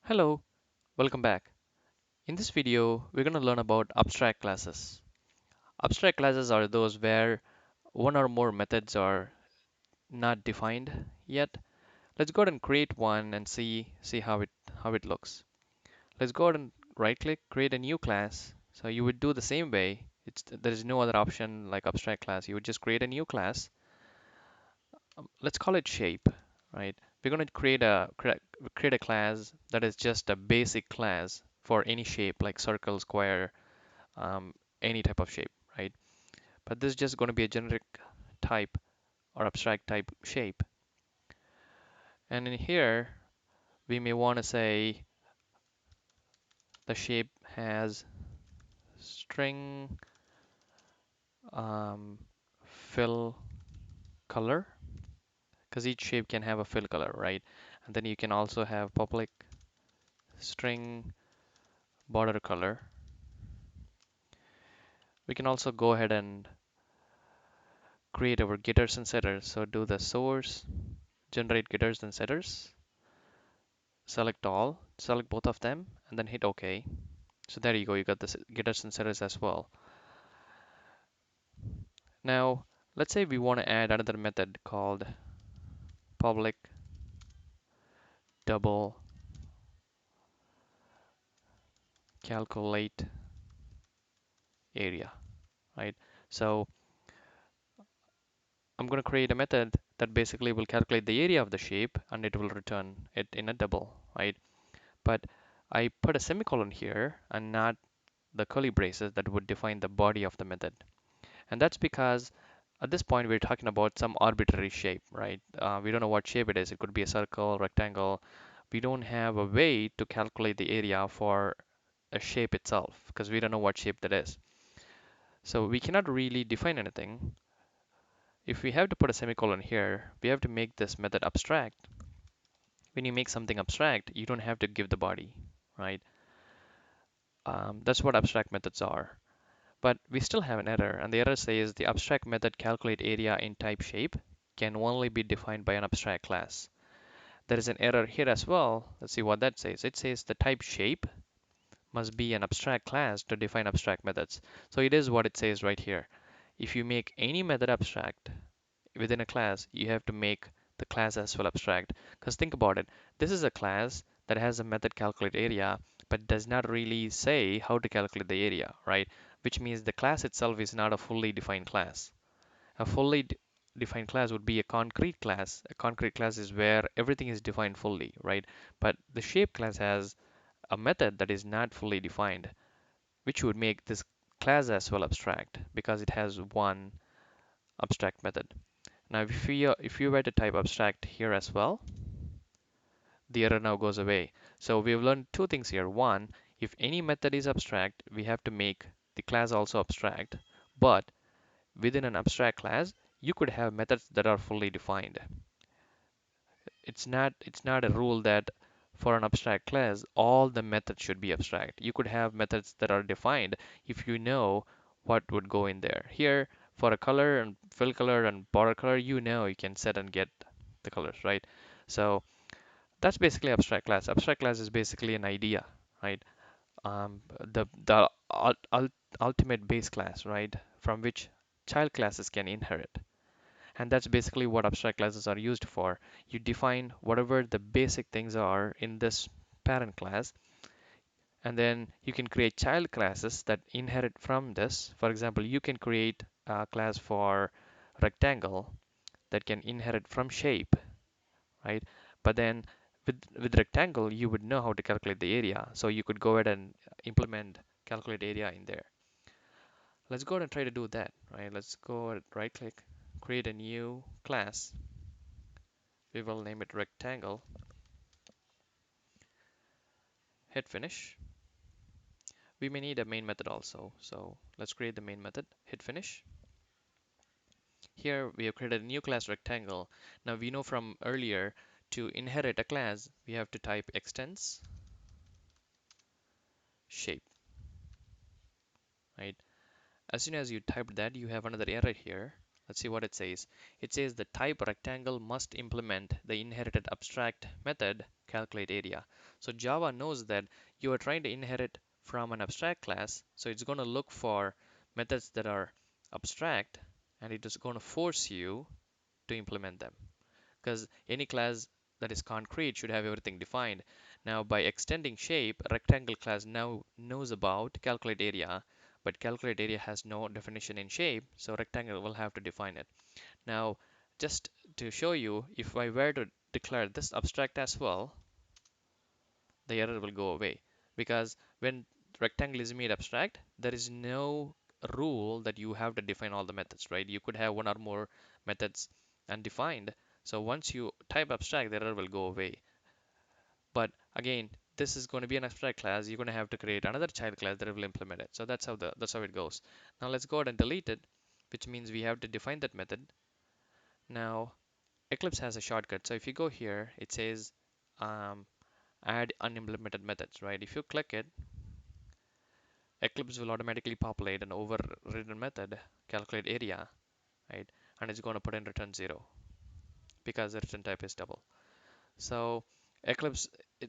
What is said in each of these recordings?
Hello, welcome back. In this video, we're going to learn about abstract classes. Abstract classes are those where one or more methods are not defined yet. Let's go ahead and create one and see how it looks. Let's go ahead and right click, create a new class. So you would do the same way. There is no other option like abstract class. You would just create a new class. Let's call it shape, right? We're going to create a class that is just a basic class for any shape like circle, square, um, any type of shape, right? But this is just going to be a generic type or abstract type shape. And in here, we may want to say the shape has string um, fill color, because each shape can have a fill color, right? And then you can also have public string border color. We can also go ahead and create our getters and setters. So do the source, generate getters and setters, select all, select both of them, and then hit OK. So there you go, you got the getters and setters as well. Now, let's say we want to add another method called public double calculate area, right? So I'm going to create a method that basically will calculate the area of the shape and it will return it in a double, right? But I put a semicolon here and not the curly braces that would define the body of the method. And that's because at this point we're talking about some arbitrary shape, right? We don't know what shape it is. It could be a circle, rectangle. We don't have a way to calculate the area for a shape itself because we don't know what shape that is. So we cannot really define anything. If we have to put a semicolon here, we have to make this method abstract. When you make something abstract, you don't have to give the body, right? That's what abstract methods are. But we still have an error, and the error says the abstract method calculate area in type shape can only be defined by an abstract class. There is an error here as well. Let's see what that says. It says the type shape must be an abstract class to define abstract methods. So it is what it says right here. If you make any method abstract within a class, you have to make the class as well abstract. Because think about it, this is a class that has a method calculate area, but does not really say how to calculate the area, right? Which means the class itself is not a fully defined class. A fully defined class would be a concrete class. A concrete class is where everything is defined fully, right? But the shape class has a method that is not fully defined, which would make this class as well abstract because it has one abstract method. Now, if you were to type abstract here as well, the error now goes away. So we've learned two things here. One, if any method is abstract, we have to make the class also abstract. But within an abstract class, you could have methods that are fully defined. It's not a rule that for an abstract class, all the methods should be abstract. You could have methods that are defined if you know what would go in there. Here, for a color and fill color and border color, you know you can set and get the colors, right? So that's basically abstract class. Abstract class is basically an idea, right? The ultimate base class, right? From which child classes can inherit. And that's basically what abstract classes are used for. You define whatever the basic things are in this parent class, and then you can create child classes that inherit from this. For example, you can create a class for rectangle that can inherit from shape, right? But then with rectangle, you would know how to calculate the area. So you could go ahead and implement calculate area in there. Let's go ahead and try to do that, right? Let's go ahead, right click, create a new class. We will name it rectangle. Hit finish. We may need a main method also. So let's create the main method. Hit finish. Here we have created a new class rectangle. Now we know from earlier to inherit a class, we have to type extends shape, right? As soon as you type that, you have another error here. Let's see what it says. It says the type rectangle must implement the inherited abstract method calculate area. So Java knows that you are trying to inherit from an abstract class, so it's going to look for methods that are abstract, and it is going to force you to implement them, because any class that is concrete should have everything defined. Now, by extending shape, rectangle class now knows about calculate area, but calculate area has no definition in shape, so rectangle will have to define it. Now, just to show you, if I were to declare this abstract as well, the error will go away, because when rectangle is made abstract, there is no rule that you have to define all the methods, right? You could have one or more methods undefined. So once you type abstract, the error will go away. But again, this is going to be an abstract class. You're going to have to create another child class that will implement it. So that's how it goes. Now let's go ahead and delete it, which means we have to define that method. Now Eclipse has a shortcut. So if you go here, it says um, add unimplemented methods, right? If you click it, Eclipse will automatically populate an overridden method, calculate area, right? And it's going to put in return 0 because the return type is double. So Eclipse,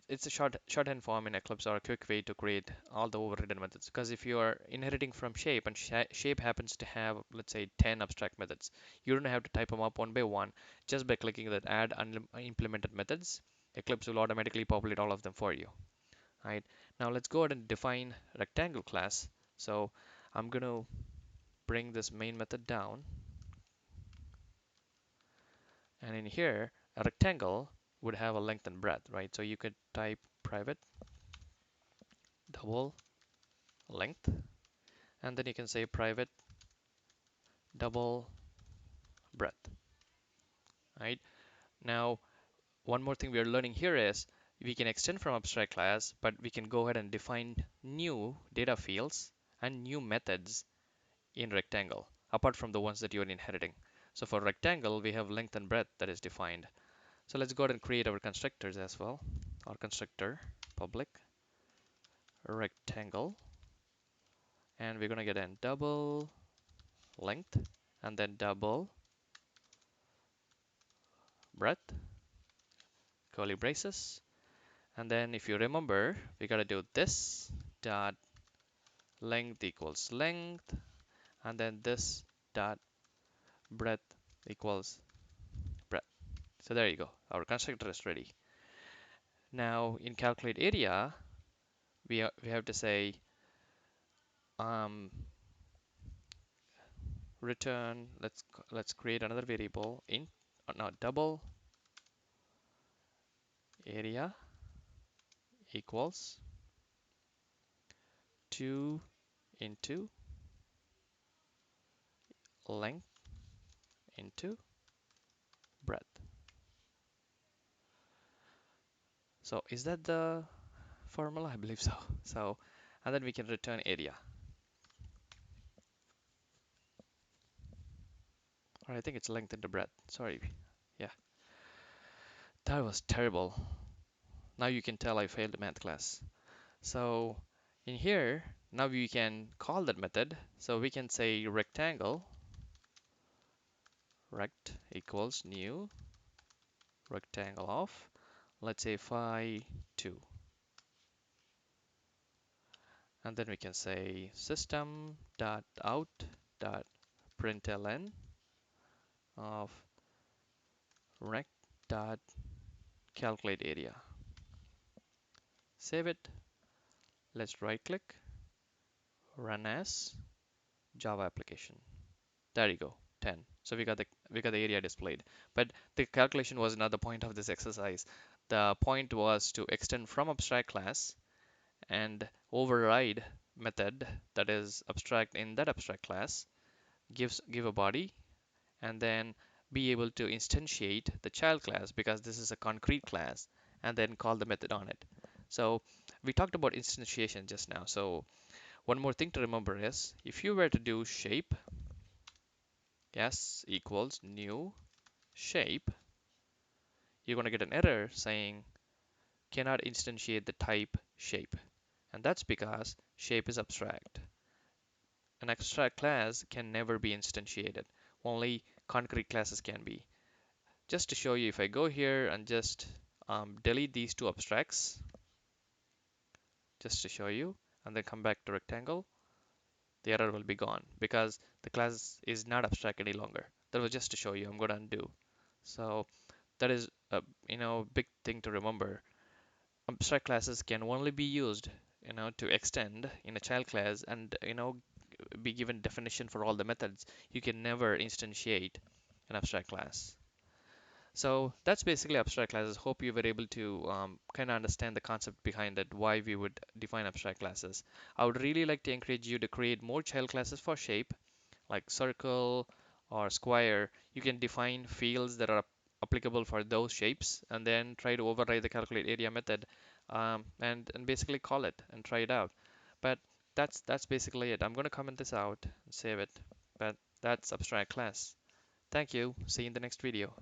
it's a shorthand form in Eclipse, or a quick way to create all the overridden methods. Because if you are inheriting from shape, and shape happens to have, let's say, 10 abstract methods, you don't have to type them up one by one. Just by clicking that add unimplemented methods, Eclipse will automatically populate all of them for you. Right? Now let's go ahead and define rectangle class. So I'm going to bring this main method down, and in here a rectangle would have a length and breadth, right? So you could type private double length, and then you can say private double breadth, right? Now one more thing we are learning here is we can extend from abstract class, but we can go ahead and define new data fields and new methods in rectangle apart from the ones that you're inheriting. So for rectangle, we have length and breadth that is defined. So let's go ahead and create our constructors as well. Our constructor public rectangle, and we're going to get a double length and then double breadth, curly braces. And then if you remember, we got to do this dot length equals length, and then this dot breadth equals breadth. So there you go. Our constructor is ready. Now in calculate area, we have to say um, return. Let's create another variable in no double area equals 2 into length into breadth. So is that the formula? I believe so. So, and then we can return area. Or I think it's length into breadth. Sorry. Yeah, that was terrible. Now you can tell I failed the math class. So in here, now we can call that method. So we can say rectangle rect equals new rectangle of, let's say, phi 2. And then we can say system dot out dot println of rect dot calculate area. Save it. Let's right click, run as Java application. There you go, 10. So we got the area displayed. But the calculation was not the point of this exercise. The point was to extend from abstract class and override method that is abstract in that abstract class, give a body, and then be able to instantiate the child class because this is a concrete class, and then call the method on it. So we talked about instantiation just now. So one more thing to remember is if you were to do shape s equals new shape, you're going to get an error saying cannot instantiate the type shape. And that's because shape is abstract. An abstract class can never be instantiated. only concrete classes can be. Just to show you, if I go here and just delete these two abstracts, just to show you, and then come back to rectangle, the error will be gone because the class is not abstract any longer. That was just to show you. I'm going to undo. So that is a big thing to remember. Abstract classes can only be used to extend in a child class and be given definition for all the methods. You can never instantiate an abstract class. So that's basically abstract classes. Hope you were able to kind of understand the concept behind it, why we would define abstract classes. I would really like to encourage you to create more child classes for shape, like circle or square. You can define fields that are applicable for those shapes and then try to override the calculate area method, and basically call it and try it out. But that's basically it. I'm going to comment this out and save it. But that's abstract class. Thank you. See you in the next video.